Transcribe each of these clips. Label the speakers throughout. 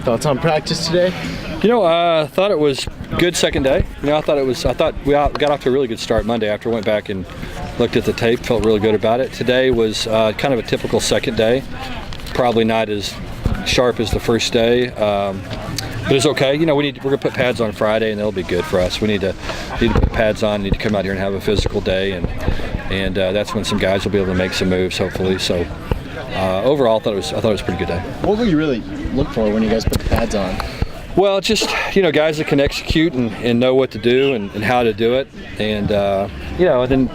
Speaker 1: Thoughts on practice today?
Speaker 2: I thought it was good second day. I thought we got off to a really good start Monday after I went back and looked at the tape, felt really good about it. Today was kind of a typical second day, probably not as sharp as the first day, but it's okay. We're gonna put pads on Friday, and that'll be good for us. We need to put pads on, need to come out here and have a physical day, and that's when some guys will be able to make some moves, hopefully. So overall, I thought it was a pretty good day.
Speaker 1: What will you really look for when you guys put the pads on?
Speaker 2: Well, just guys that can execute and know what to do and how to do it, and then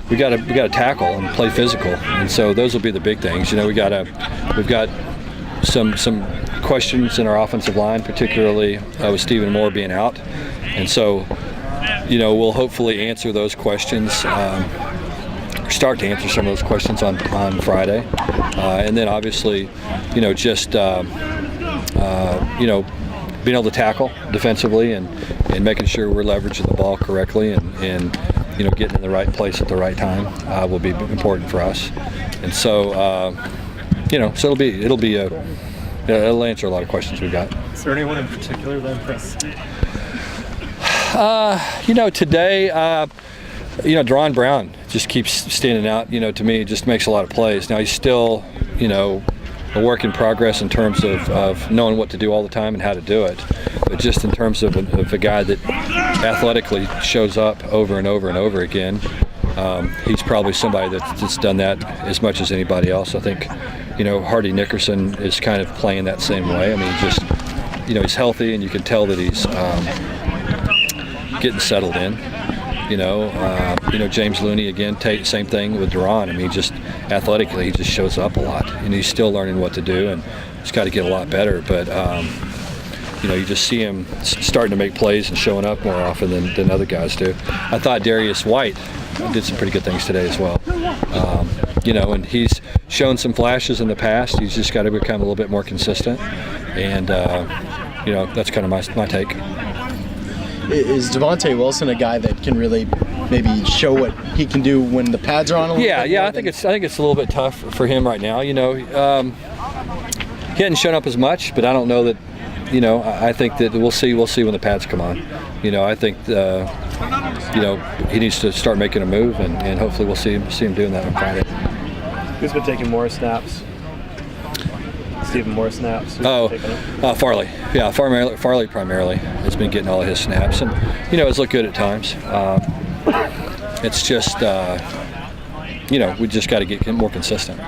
Speaker 2: we got to tackle and play physical, and so those will be the big things. We've got some questions in our offensive line, particularly with Stephen Moore being out, and so we'll hopefully answer those questions. Start to answer some of those questions on Friday, and then obviously, being able to tackle defensively and making sure we're leveraging the ball correctly and getting in the right place at the right time will be important for us. And so, so it'll answer a lot of questions we've got.
Speaker 3: Is there anyone in particular that impressed?
Speaker 2: Today, Deron Brown just keeps standing out. To me, just makes a lot of plays. Now he's still, a work in progress in terms of knowing what to do all the time and how to do it. But just in terms of a guy that athletically shows up over and over and over again, he's probably somebody that's done that as much as anybody else. I think, Hardy Nickerson is kind of playing that same way. I mean, he's healthy, and you can tell that he's getting settled in. James Looney again, same thing with Deron. I mean, just athletically, he just shows up a lot, and he's still learning what to do, and he's got to get a lot better. But you just see him starting to make plays and showing up more often than other guys do. I thought Darius White did some pretty good things today as well. And he's shown some flashes in the past. He's just got to become a little bit more consistent, and that's kind of my take.
Speaker 1: Is Devontae Wilson a guy that can really maybe show what he can do when the pads are on a little bit?
Speaker 2: Yeah. I think it's a little bit tough for him right now. He hadn't shown up as much, but I don't know that. I think that we'll see when the pads come on. I think he needs to start making a move, and hopefully we'll see him doing that on Friday.
Speaker 3: Who's been taking more snaps? Stephen Moore snaps?
Speaker 2: Farley. Yeah, Farley primarily has been getting all of his snaps, and it's looked good at times. It's just we just got to get more consistent.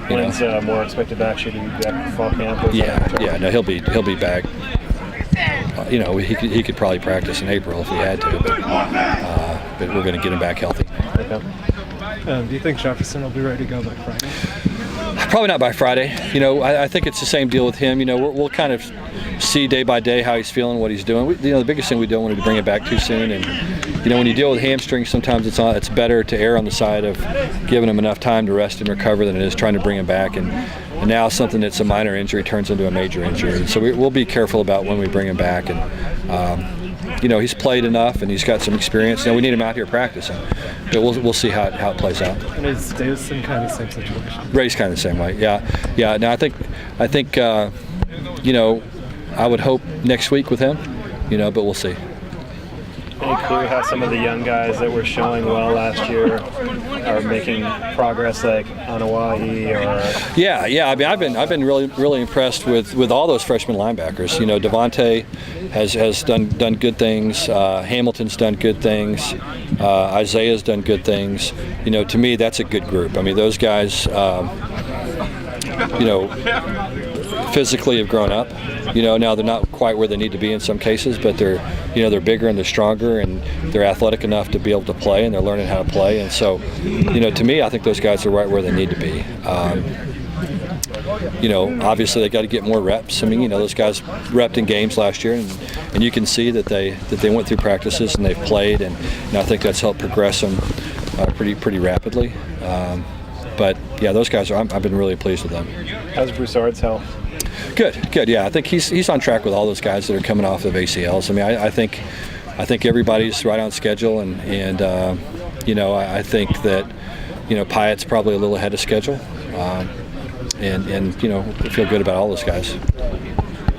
Speaker 3: When's Moore expected back? Should he be back for fall camp?
Speaker 2: Yeah. No, he'll be back. He could probably practice in April if he had to, but we're going to get him back healthy.
Speaker 3: Okay. Do you think Jefferson will be ready to go by Friday?
Speaker 2: Probably not by Friday. I think it's the same deal with him. We'll kind of see day by day how he's feeling, what he's doing. The biggest thing we don't want to do is bring him back too soon. And when you deal with hamstrings, sometimes it's better to err on the side of giving him enough time to rest and recover than it is trying to bring him back. And now something that's a minor injury turns into a major injury. And so we'll be careful about when we bring him back. And he's played enough and he's got some experience. We need him out here practicing. But we'll see how it plays out.
Speaker 3: And is Davison kind of the same situation?
Speaker 2: Ray's kind of the same way. Yeah. Now I think I would hope next week with him, but we'll see.
Speaker 3: Any clue how some of the young guys that were showing well last year are making progress, like Anawahi or?
Speaker 2: Yeah. I mean, I've been really impressed with all those freshman linebackers. Devontae has done good things. Hamilton's done good things. Isaiah's done good things. To me, that's a good group. I mean, those guys, physically have grown up. Now they're not quite where they need to be in some cases, but they're bigger and they're stronger and they're athletic enough to be able to play, and they're learning how to play. And so, to me, I think those guys are right where they need to be. Obviously they got to get more reps. I mean, those guys repped in games last year, and you can see that they went through practices and they've played, and I think that's helped progress them pretty rapidly. But yeah, those guys I've been really pleased with them.
Speaker 3: How's Broussard's health?
Speaker 2: Good. Yeah, I think he's on track with all those guys that are coming off of ACLs. I mean, I think everybody's right on schedule, and I think that Pyatt's probably a little ahead of schedule, and feel good about all those guys.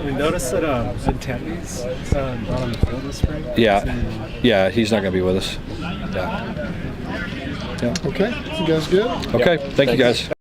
Speaker 4: We noticed that Vintelli's not on the field this spring.
Speaker 2: Yeah, he's not going to be with us. Yeah.
Speaker 5: Okay, you guys good?
Speaker 2: Okay, thank you guys.